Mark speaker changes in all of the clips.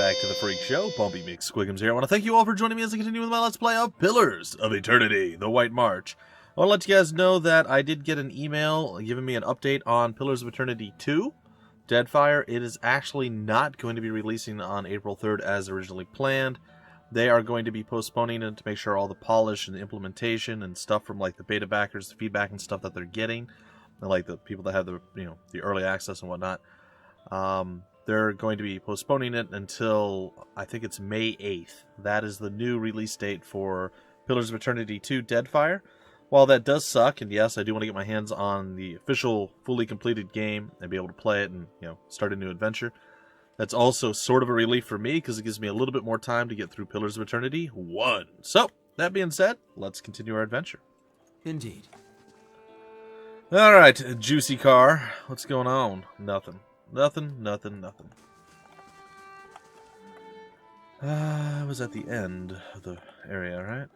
Speaker 1: back to the Freak Show. Bumpy McSquigums here. I want to thank you all for joining me as I continue with my Let's Play of Pillars of Eternity, The White March. I want to let you guys know that I did get an email giving me an update on Pillars of Eternity 2, Deadfire. It is actually not going to be releasing on April 3rd as originally planned. They are going to be postponing it to make sure all the polish and the implementation and stuff from like the beta backers, the feedback and stuff that they're getting, and like the people that have the the early access and whatnot. They're going to be postponing it until, I think it's May 8th. That is the new release date for Pillars of Eternity 2 Deadfire. While that does suck, and yes, I do want to get my hands on the official, fully completed game and be able to play it and, start a new adventure, that's also sort of a relief for me because it gives me a little bit more time to get through Pillars of Eternity 1. So, that being said, let's continue our adventure.
Speaker 2: Indeed.
Speaker 1: Alright, Juicy Car. What's going on? Nothing. Nothing. I was at the end of the area, right?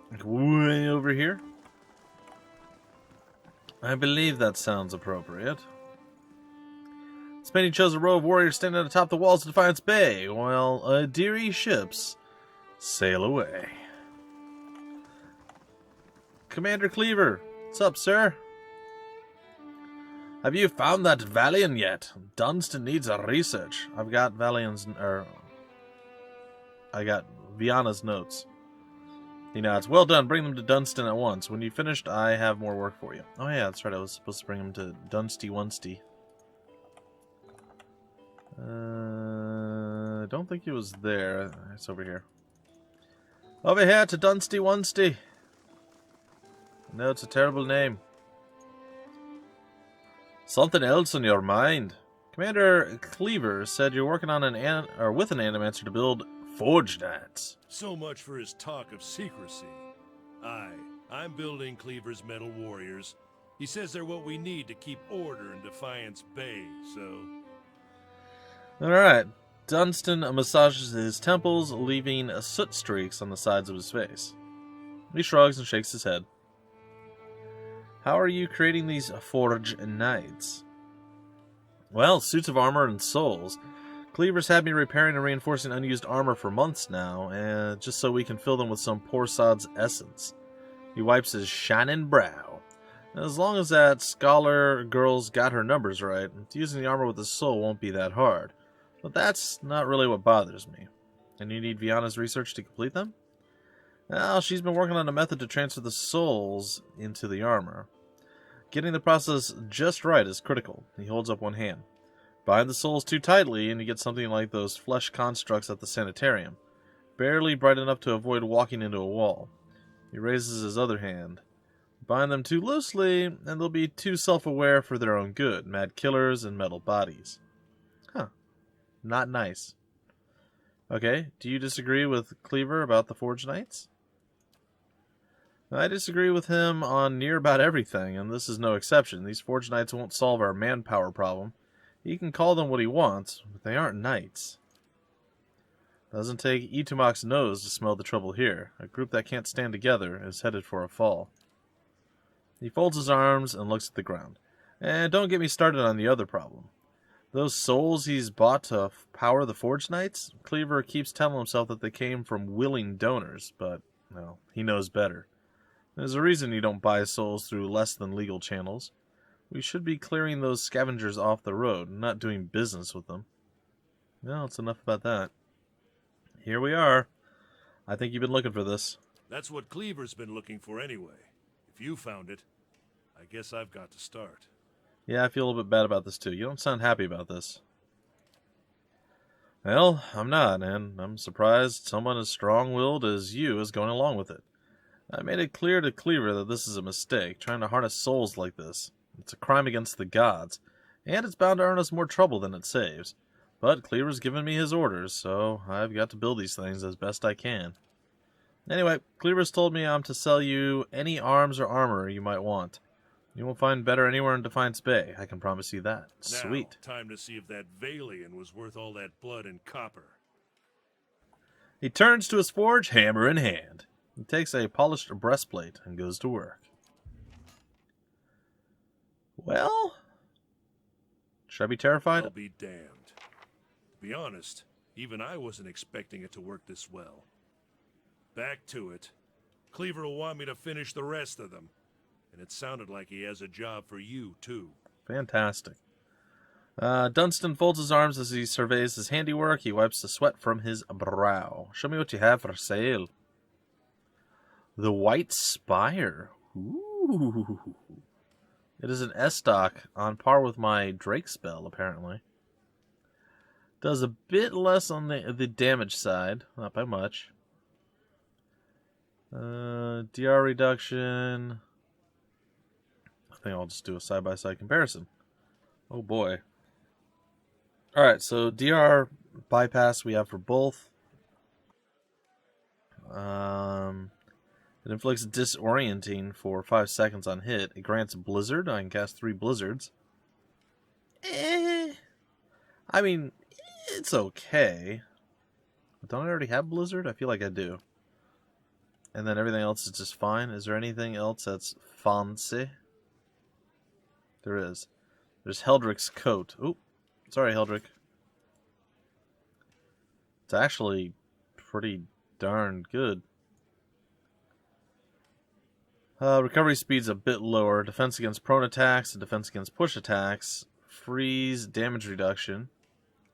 Speaker 1: Like way over here? I believe that sounds appropriate. This painting shows a row of warriors standing atop the walls of Defiance Bay, while dearie ships sail away. Commander Cleaver, what's up, sir? Have you found that Valiant yet? Dunstan needs a research. I've got I got Viana's notes. He nods. Well done. Bring them to Dunstan at once. When you finished, I have more work for you. Oh yeah, that's right. I was supposed to bring him to Dunsty-Wunsty. I don't think he was there. It's over here. Over here to Dunsty-Wunsty. No, it's a terrible name. Something else on your mind. Commander Cleaver said you're working on with an animancer to build Forge Knights.
Speaker 3: So much for his talk of secrecy. I'm building Cleaver's metal warriors. He says they're what we need to keep order in Defiance Bay, so...
Speaker 1: Alright. Dunstan massages his temples, leaving soot streaks on the sides of his face. He shrugs and shakes his head. How are you creating these Forge Knights? Well, suits of armor and souls. Cleaver's had me repairing and reinforcing unused armor for months now, and just so we can fill them with some poor sod's essence. He wipes his shining brow. As long as that scholar girl's got her numbers right, using the armor with the soul won't be that hard. But that's not really what bothers me. And you need Viana's research to complete them? Well, she's been working on a method to transfer the souls into the armor. Getting the process just right is critical. He holds up one hand. Bind the souls too tightly and you get something like those flesh constructs at the sanitarium. Barely bright enough to avoid walking into a wall. He raises his other hand. Bind them too loosely and they'll be too self-aware for their own good. Mad killers and metal bodies. Huh. Not nice. Okay, do you disagree with Cleaver about the Forge Knights? I disagree with him on near about everything, and this is no exception. These Forge Knights won't solve our manpower problem. He can call them what he wants, but they aren't knights. Doesn't take Itumak's nose to smell the trouble here. A group that can't stand together is headed for a fall. He folds his arms and looks at the ground. And don't get me started on the other problem. Those souls he's bought to power the Forge Knights, Cleaver keeps telling himself that they came from willing donors, but, no, he knows better. There's a reason you don't buy souls through less than legal channels. We should be clearing those scavengers off the road, not doing business with them. Well, it's enough about that. Here we are. I think you've been looking for this.
Speaker 3: That's what Cleaver's been looking for anyway. If you found it, I guess I've got to start.
Speaker 1: Yeah, I feel a little bit bad about this too. You don't sound happy about this. Well, I'm not, and I'm surprised someone as strong-willed as you is going along with it. I made it clear to Cleaver that this is a mistake, trying to harness souls like this. It's a crime against the gods, and it's bound to earn us more trouble than it saves. But Cleaver's given me his orders, so I've got to build these things as best I can. Anyway, Cleaver's told me I'm to sell you any arms or armor you might want. You won't find better anywhere in Defiance Bay, I can promise you that. Sweet.
Speaker 3: Now, time to see if that Valian was worth all that blood and copper.
Speaker 1: He turns to his forge, hammer in hand. He takes a polished breastplate and goes to work. Well, should I be terrified?
Speaker 3: I'll be damned. Be honest, even I wasn't expecting it to work this well. Back to it. Cleaver will want me to finish the rest of them. And it sounded like he has a job for you, too.
Speaker 1: Fantastic. Dunstan folds his arms as he surveys his handiwork. He wipes the sweat from his brow. Show me what you have for sale. The White Spire. Ooh. It is an S-stock on par with my Drake spell, apparently. Does a bit less on the damage side. Not by much. DR reduction. I think I'll just do a side-by-side comparison. Oh boy. Alright, so DR bypass we have for both. It inflicts disorienting for 5 seconds on hit. It grants Blizzard. I can cast 3 Blizzards. I mean, it's okay. Don't I already have Blizzard? I feel like I do. And then everything else is just fine. Is there anything else that's fancy? There is. There's Heldrick's coat. Oop. Sorry, Heldrick. It's actually pretty darn good. Recovery speed's a bit lower. Defense against prone attacks and defense against push attacks. Freeze damage reduction.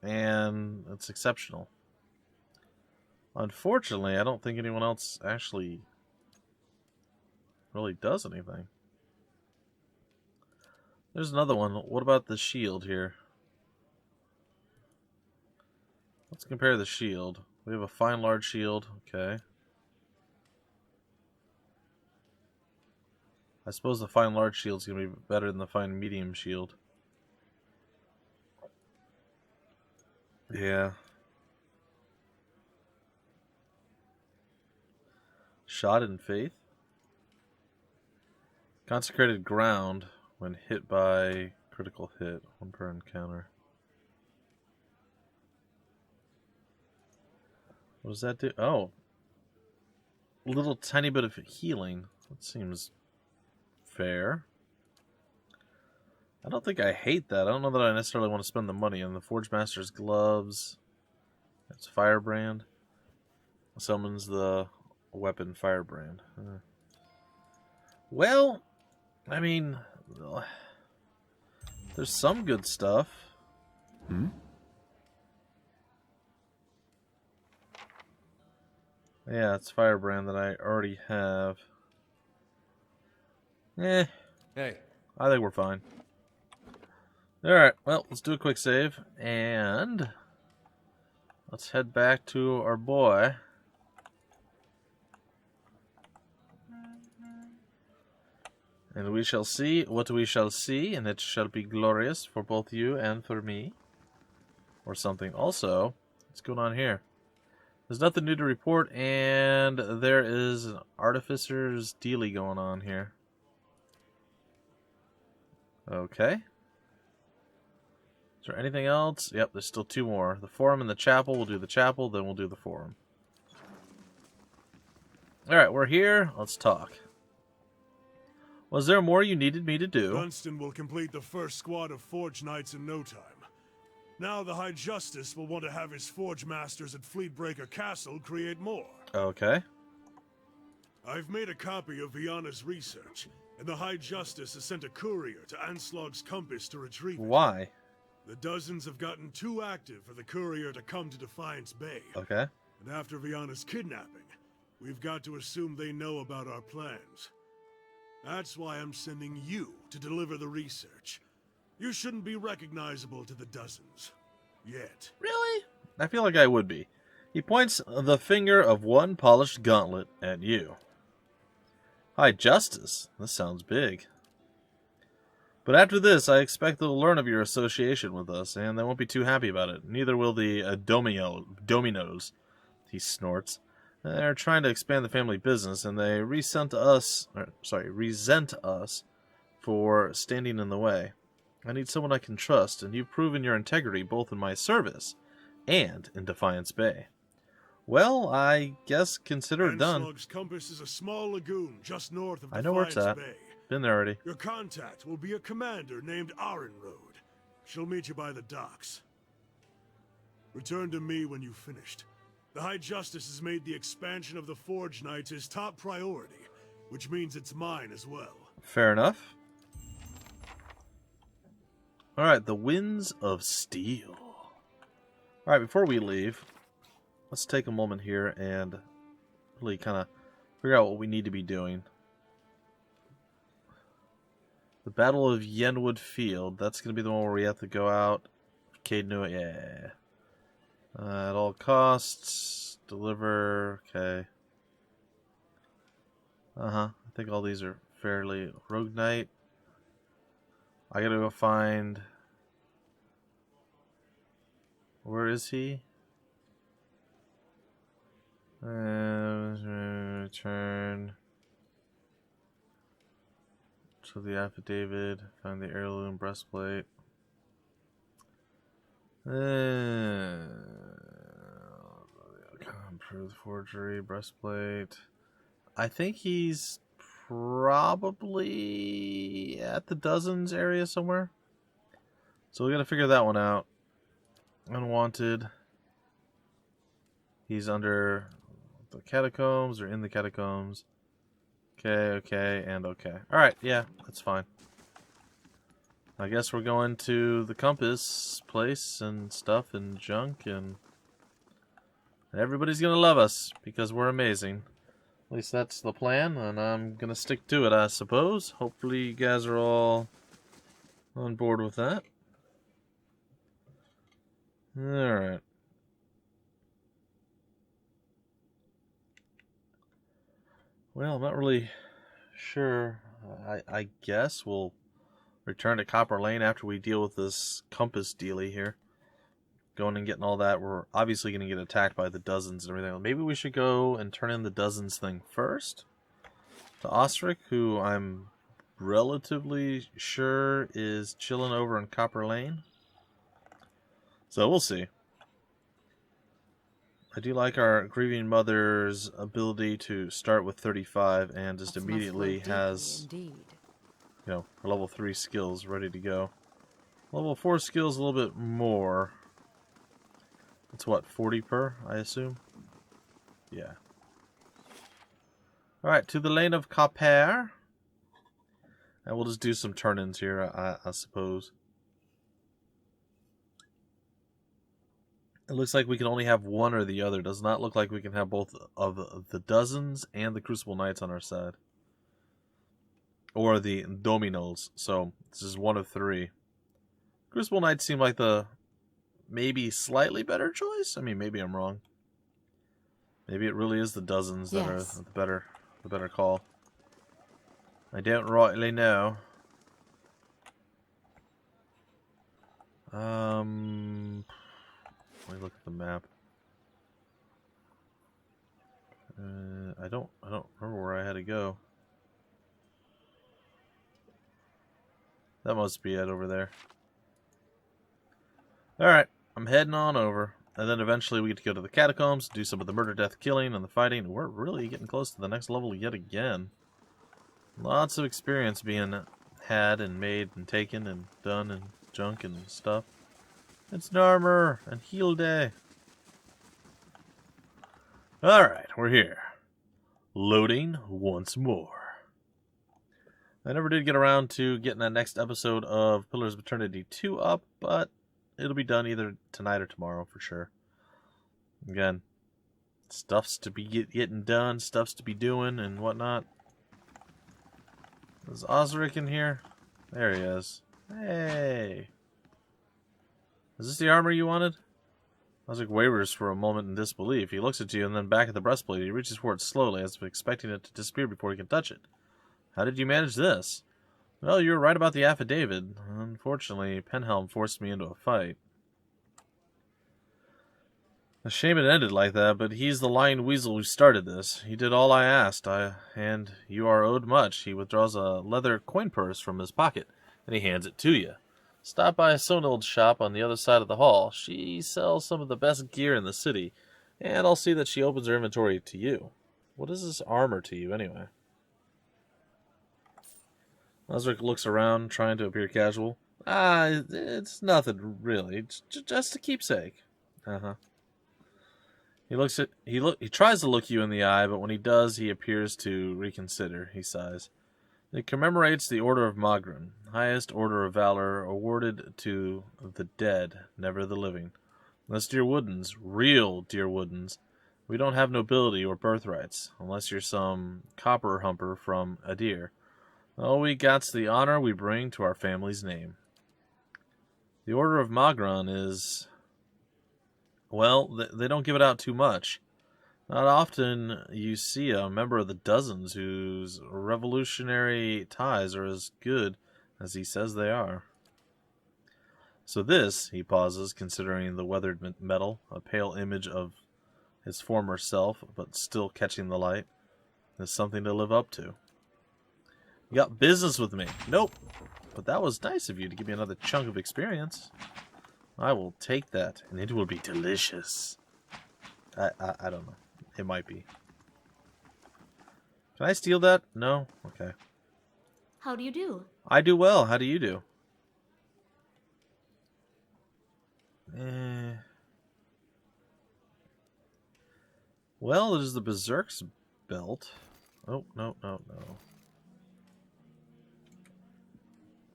Speaker 1: And it's exceptional. Unfortunately, I don't think anyone else actually really does anything. There's another one. What about the shield here? Let's compare the shield. We have a fine large shield. Okay. I suppose the fine large shield is going to be better than the fine medium shield. Yeah. Shot in faith. Consecrated ground when hit by critical hit. 1 per encounter. What does that do? Oh. A little tiny bit of healing. That seems fair. I don't think I hate that. I don't know that I necessarily want to spend the money on the Forge Master's gloves. That's Firebrand. Summons the weapon Firebrand. Well, I mean, there's some good stuff. Yeah, it's Firebrand that I already have. Hey. I think we're fine. Alright, well, let's do a quick save. And let's head back to our boy. And we shall see what we shall see, and it shall be glorious for both you and for me. Or something. Also, what's going on here? There's nothing new to report, and there is an Artificer's dealie going on here. Okay. Is there anything else? Yep, there's still 2 more. The Forum and the Chapel. We'll do the Chapel, then we'll do the Forum. Alright, we're here. Let's talk. Was there more you needed me to do?
Speaker 2: Dunstan will complete the first squad of Forge Knights in no time. Now the High Justice will want to have his Forge Masters at Fleetbreaker Castle create more.
Speaker 1: Okay.
Speaker 2: I've made a copy of Viana's research, and the High Justice has sent a courier to Anslog's Compass to retrieve it.
Speaker 1: Why?
Speaker 2: The dozens have gotten too active for the courier to come to Defiance Bay.
Speaker 1: Okay.
Speaker 2: And after Viana's kidnapping, we've got to assume they know about our plans. That's why I'm sending you to deliver the research. You shouldn't be recognizable to the dozens. Yet.
Speaker 1: Really? I feel like I would be. He points the finger of one polished gauntlet at you. High Justice? This sounds big. But after this, I expect they'll learn of your association with us, and they won't be too happy about it. Neither will the Dominos. He snorts. They're trying to expand the family business, and they resent us for standing in the way. I need someone I can trust, and you've proven your integrity both in my service and in Defiance Bay. Well, I guess consider it done.
Speaker 2: Anslog's Compass is a small lagoon just north of
Speaker 1: I know where it's
Speaker 2: Defiance
Speaker 1: at.
Speaker 2: Bay.
Speaker 1: Been there already.
Speaker 2: Your contact will be a commander named Arenroad. She'll meet you by the docks. Return to me when you've finished. The High Justice has made the expansion of the Forge Knights his top priority, which means it's mine as well.
Speaker 1: Fair enough. Alright, the Winds of Steel. Alright, before we leave, let's take a moment here and really kind of figure out what we need to be doing. The Battle of Yenwood Field. That's going to be the one where we have to go out. Cadenua, yeah. At all costs. Deliver. Okay. I think all these are fairly... Rogue Knight. I gotta go find... Where is he? Return to the affidavit. Find the heirloom breastplate. Improve forgery breastplate. I think he's probably at the Dozens area somewhere. So we gotta figure that one out. Unwanted. He's under the catacombs or in the catacombs. Okay, and okay. Alright, yeah, that's fine. I guess we're going to the compass place and stuff and junk, and everybody's gonna love us because we're amazing. At least that's the plan, and I'm gonna stick to it, I suppose. Hopefully you guys are all on board with that. Alright. Well, I'm not really sure. I guess we'll return to Copper Lane after we deal with this compass dealie here. Going and getting all that. We're obviously going to get attacked by the Dozens and everything. Maybe we should go and turn in the Dozens thing first. To Osric, who I'm relatively sure is chilling over in Copper Lane. So we'll see. I do like our Grieving Mother's ability to start with 35 and just immediately has, you know, her level 3 skills ready to go. Level 4 skills a little bit more. It's what, 40 per, I assume? Yeah. Alright, to the lane of Copper. And we'll just do some turn-ins here, I suppose. It looks like we can only have one or the other. Does not look like we can have both of the Dozens and the Crucible Knights on our side. Or the Dominos. So, this is one of three. Crucible Knights seem like the maybe slightly better choice. I mean, maybe I'm wrong. Maybe it really is the Dozens that are the better call. I don't rightly know. Let me look at the map. I don't remember where I had to go. That must be it over there. Alright, I'm heading on over. And then eventually we get to go to the catacombs, do some of the murder, death, killing, and the fighting. We're really getting close to the next level yet again. Lots of experience being had and made and taken and done and junk and stuff. It's Narmer and Heal Day. Alright, we're here. Loading once more. I never did get around to getting that next episode of Pillars of Eternity 2 up, but it'll be done either tonight or tomorrow for sure. Again, stuff's to be getting done, stuff's to be doing and whatnot. Is Osric in here? There he is. Hey! Is this the armor you wanted? Osric wavers for a moment in disbelief. He looks at you and then back at the breastplate. He reaches for it slowly, as if expecting it to disappear before he can touch it. How did you manage this? Well, you were right about the affidavit. Unfortunately, Penhelm forced me into a fight. A shame it ended like that, but he's the lying weasel who started this. He did all I asked, and you are owed much. He withdraws a leather coin purse from his pocket, and he hands it to you. Stop by Sonild's shop on the other side of the hall. She sells some of the best gear in the city, and I'll see that she opens her inventory to you. What is this armor to you, anyway? Osric looks around, trying to appear casual. It's nothing, really. It's just a keepsake. Uh-huh. He tries to look you in the eye, but when he does, he appears to reconsider. He sighs. It commemorates the Order of Magran, highest order of valor awarded to the dead, never the living. Unless dear Woodens, real dear Woodens, we don't have nobility or birthrights, unless you're some copper humper from Adir. All we got's the honor we bring to our family's name. The Order of Magran is... well, they don't give it out too much. Not often you see a member of the dozens whose revolutionary ties are as good as he says they are. So this, he pauses, considering the weathered metal, a pale image of his former self, but still catching the light, is something to live up to. You got business with me? Nope. But that was nice of you to give me another chunk of experience. I will take that, and it will be delicious. I don't know. It might be. Can I steal that? No? Okay.
Speaker 4: How do you do?
Speaker 1: I do well. How do you do? Well, there's the Berserk's belt. Oh, no.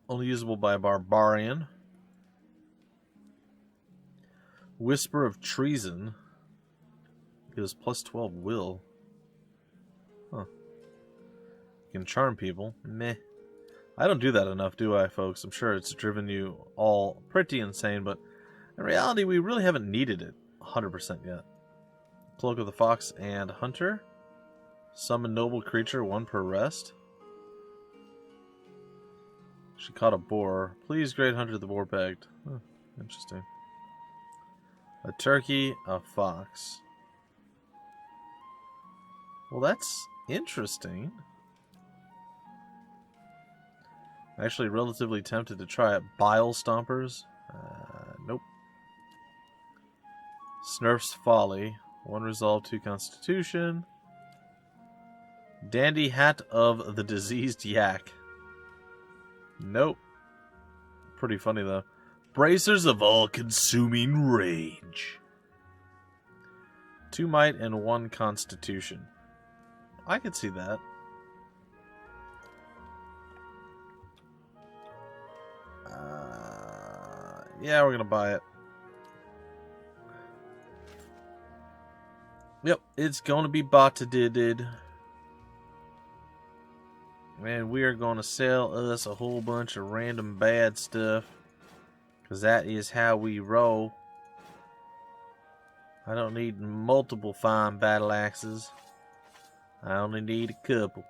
Speaker 1: Only usable by a barbarian. Whisper of Treason. Gives plus 12 will. Huh. You can charm people. Meh. I don't do that enough, do I, folks? I'm sure it's driven you all pretty insane, but in reality, we really haven't needed it 100% yet. Cloak of the Fox and Hunter. Summon noble creature, 1 per rest. She caught a boar. Please, great hunter, the boar begged. Huh, interesting. A turkey, a fox. Well, that's interesting. Actually, relatively tempted to try it. Bile Stompers? Nope. Snurf's Folly. 1 resolve, 2 constitution. Dandy Hat of the Diseased Yak. Nope. Pretty funny, though. Bracers of All-Consuming Rage. 2 might and 1 constitution. I could see that. Yeah, we're gonna buy it. Yep, it's gonna be botted. And we are gonna sell us a whole bunch of random bad stuff. Because that is how we roll. I don't need multiple fine battle axes. I only need a couple.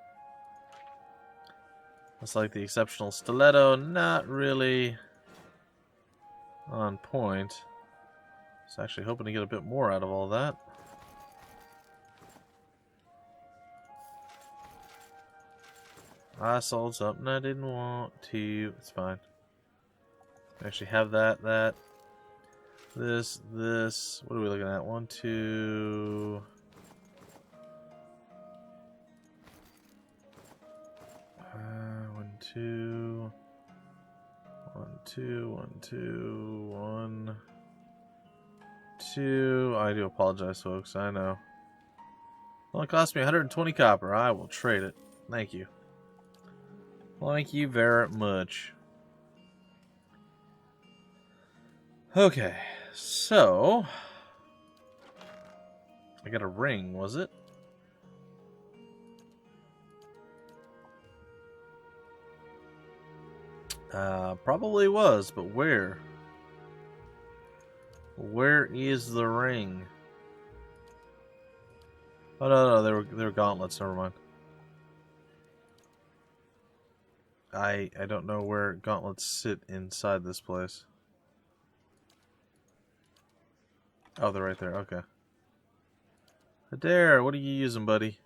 Speaker 1: That's like the exceptional stiletto. Not really on point. I was actually hoping to get a bit more out of all that. I sold something I didn't want to. It's fine. I actually have that. This. What are we looking at? 1, 2. 1, 2. 1, 2. 1, 2. 1, 2. I do apologize, folks. I know. Well, it cost me 120 copper. I will trade it. Thank you. Thank you very much. Okay, so I got a ring, was it? Probably was, but where? Where is the ring? Oh no, they were gauntlets. Never mind. I don't know where gauntlets sit inside this place. Oh, they're right there. Okay. Adair, what are you using, buddy?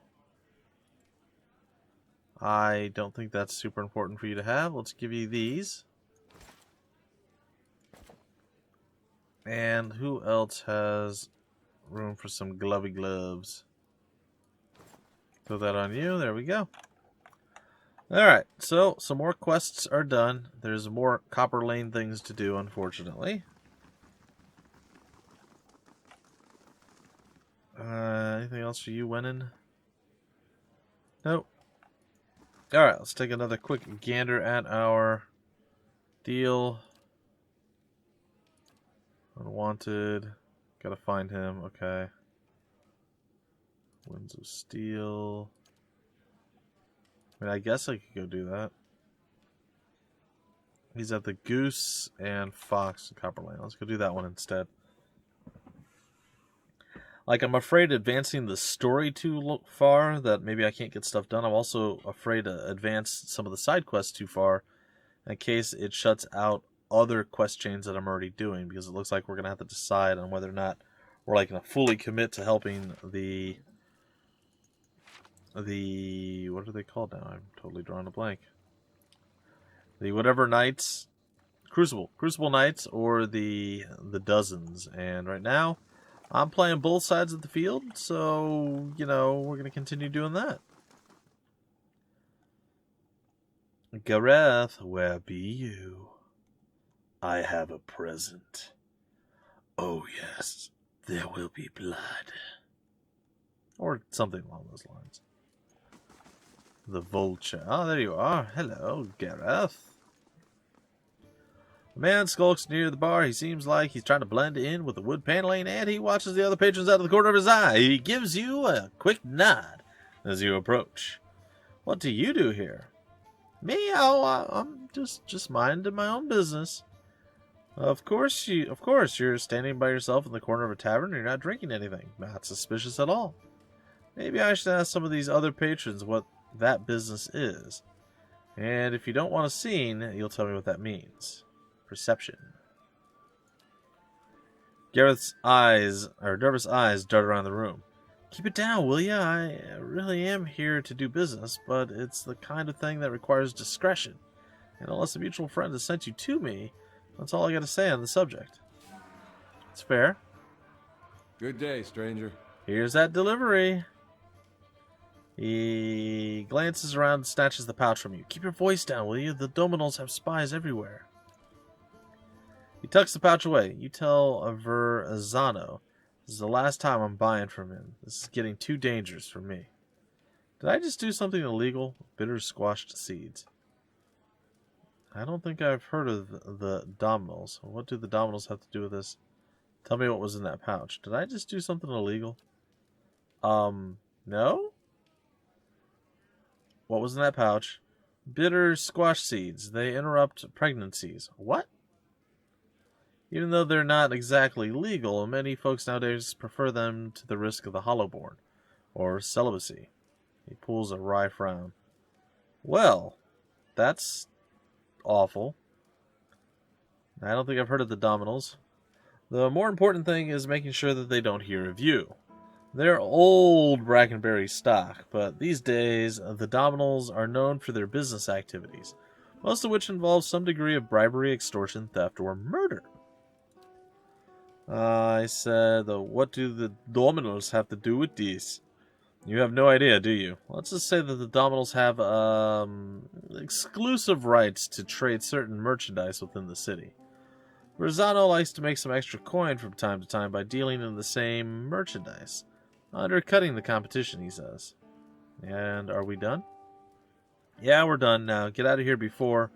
Speaker 1: I don't think that's super important for you to have. Let's give you these. And who else has room for some glovey gloves? Throw that on you. There we go. Alright, so some more quests are done. There's more Copper Lane things to do, unfortunately. Anything else for you, Wenin? Nope. Alright, let's take another quick gander at our deal. Unwanted. Gotta find him, okay. Winds of Steel. I mean, I guess I could go do that. He's at the Goose and Fox and Copperland. Let's go do that one instead. Like, I'm afraid advancing the story too far, that maybe I can't get stuff done. I'm also afraid to advance some of the side quests too far, in case it shuts out other quest chains that I'm already doing, because it looks like we're going to have to decide on whether or not we're like going to fully commit to helping the what are they called now? I'm totally drawing a blank. The whatever Knights, Crucible Knights, or the Dozens. And right now, I'm playing both sides of the field, so, you know, we're going to continue doing that. Gareth, where be you? I have a present. Oh yes, there will be blood. Or something along those lines. The Vulture. Ah, there you are. Hello, Gareth. The man skulks near the bar. He seems like he's trying to blend in with the wood paneling, and he watches the other patrons out of the corner of his eye. He gives you a quick nod as you approach. What do you do here? Me? Oh, I'm just minding my own business. Of course you're standing by yourself in the corner of a tavern and you're not drinking anything. Not suspicious at all. Maybe I should ask some of these other patrons what that business is. And if you don't want a scene, you'll tell me what that means. Perception. Gareth's nervous eyes dart around the room. Keep it down, will ya? I really am here to do business, but it's the kind of thing that requires discretion. And unless a mutual friend has sent you to me, that's all I got to say on the subject. It's fair.
Speaker 5: Good day, stranger.
Speaker 1: Here's that delivery. He glances around and snatches the pouch from you. Keep your voice down, will you? The Dominals have spies everywhere. He tucks the pouch away. You tell Verzano, this is the last time I'm buying from him. This is getting too dangerous for me. Did I just do something illegal? Bitter squashed seeds. I don't think I've heard of the Dominals. What do the Dominals have to do with this? Tell me what was in that pouch. Did I just do something illegal? No? What was in that pouch? Bitter squash seeds. They interrupt pregnancies. What? Even though they're not exactly legal, many folks nowadays prefer them to the risk of the hollowborn, or celibacy. He pulls a wry frown. Well, that's awful. I don't think I've heard of the Dominals. The more important thing is making sure that they don't hear of you. They're old Brackenberry stock, but these days the Dominals are known for their business activities, most of which involve some degree of bribery, extortion, theft, or murder. I said, what do the Dominals have to do with this? You have no idea, do you? Let's just say that the Dominals have exclusive rights to trade certain merchandise within the city. Verzano likes to make some extra coin from time to time by dealing in the same merchandise, undercutting the competition, he says. And are we done? Yeah, we're done now. Get out of here before...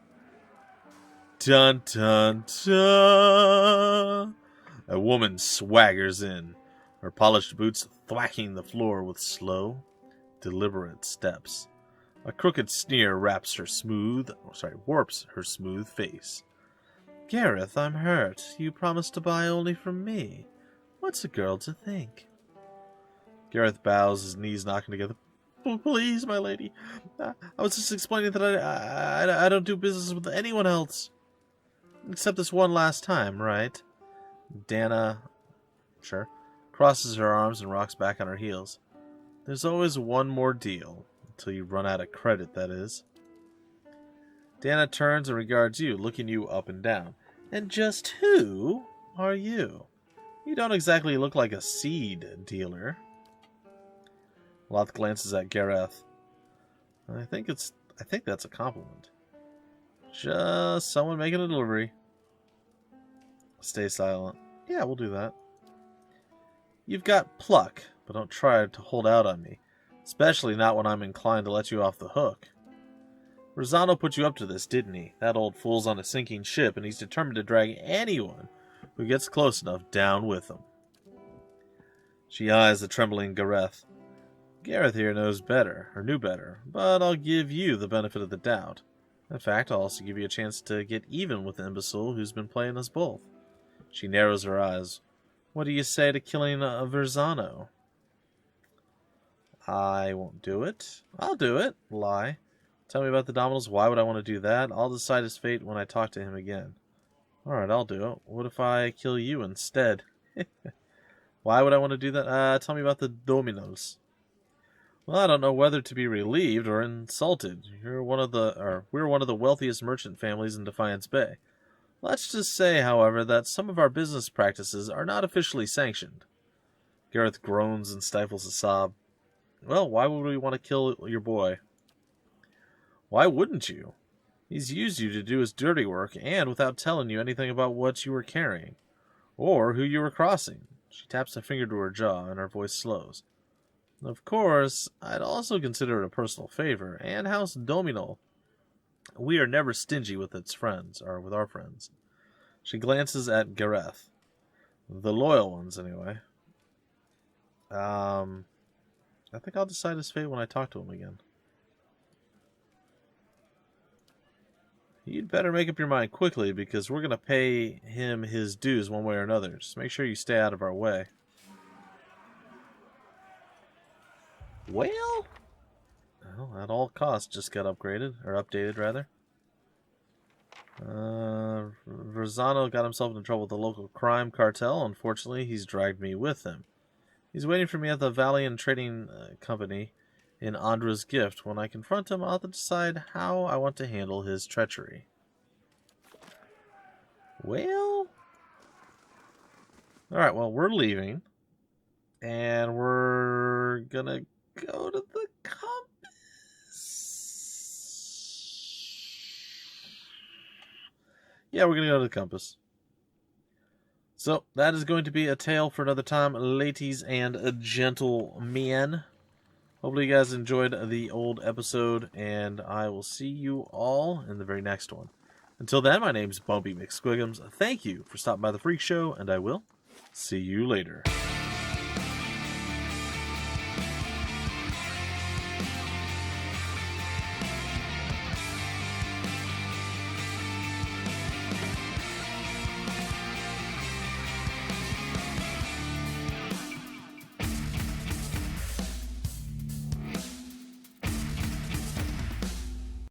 Speaker 1: Dun dun dun! A woman swaggers in, her polished boots thwacking the floor with slow, deliberate steps. A crooked sneer warps her smooth face. Gareth, I'm hurt. You promised to buy only from me. What's a girl to think? Gareth bows, his knees knocking together. Please, my lady. I was just explaining that I don't do business with anyone else. Except this one last time, right? Dana, sure, crosses her arms and rocks back on her heels. There's always one more deal. Until you run out of credit, that is. Dana turns and regards you, looking you up and down. And just who are you? You don't exactly look like a seed dealer. Loth glances at Gareth. I think that's a compliment. Just someone making a delivery. Stay silent. Yeah, we'll do that. You've got pluck, but don't try to hold out on me, especially not when I'm inclined to let you off the hook. Rosano put you up to this, didn't he? That old fool's on a sinking ship, and he's determined to drag anyone who gets close enough down with him. She eyes the trembling Gareth. Gareth here knows better, or knew better, but I'll give you the benefit of the doubt. In fact, I'll also give you a chance to get even with the imbecile who's been playing us both. She narrows her eyes. What do you say to killing Verzano? I won't do it. I'll do it. Lie. Tell me about the dominoes. Why would I want to do that? I'll decide his fate when I talk to him again. Alright, I'll do it. What if I kill you instead? Why would I want to do that? Tell me about the dominoes. Well, I don't know whether to be relieved or insulted. We're one of the wealthiest merchant families in Defiance Bay. Let's just say, however, that some of our business practices are not officially sanctioned. Gareth groans and stifles a sob. Well, why would we want to kill your boy? Why wouldn't you? He's used you to do his dirty work, and without telling you anything about what you were carrying, or who you were crossing. She taps a finger to her jaw, and her voice slows. Of course, I'd also consider it a personal favor, and House Domino. We are never stingy with its friends, or with our friends. She glances at Gareth. The loyal ones, anyway. I think I'll decide his fate when I talk to him again. You'd better make up your mind quickly, because we're going to pay him his dues one way or another. Just make sure you stay out of our way. Well, at all costs, just got upgraded, or updated, rather. Verzano got himself into trouble with the local crime cartel. Unfortunately, he's dragged me with him. He's waiting for me at the Valiant Trading Company in Andra's Gift. When I confront him, I'll have to decide how I want to handle his treachery. Well, alright, well, we're leaving. And we're gonna go to the compass. Yeah, we're gonna go to the compass. So, that is going to be a tale for another time, ladies and gentlemen. Hopefully you guys enjoyed the old episode, and I will see you all in the very next one. Until then, my name's Bumpy McSquigums. Thank you for stopping by the Freak Show, and I will see you later.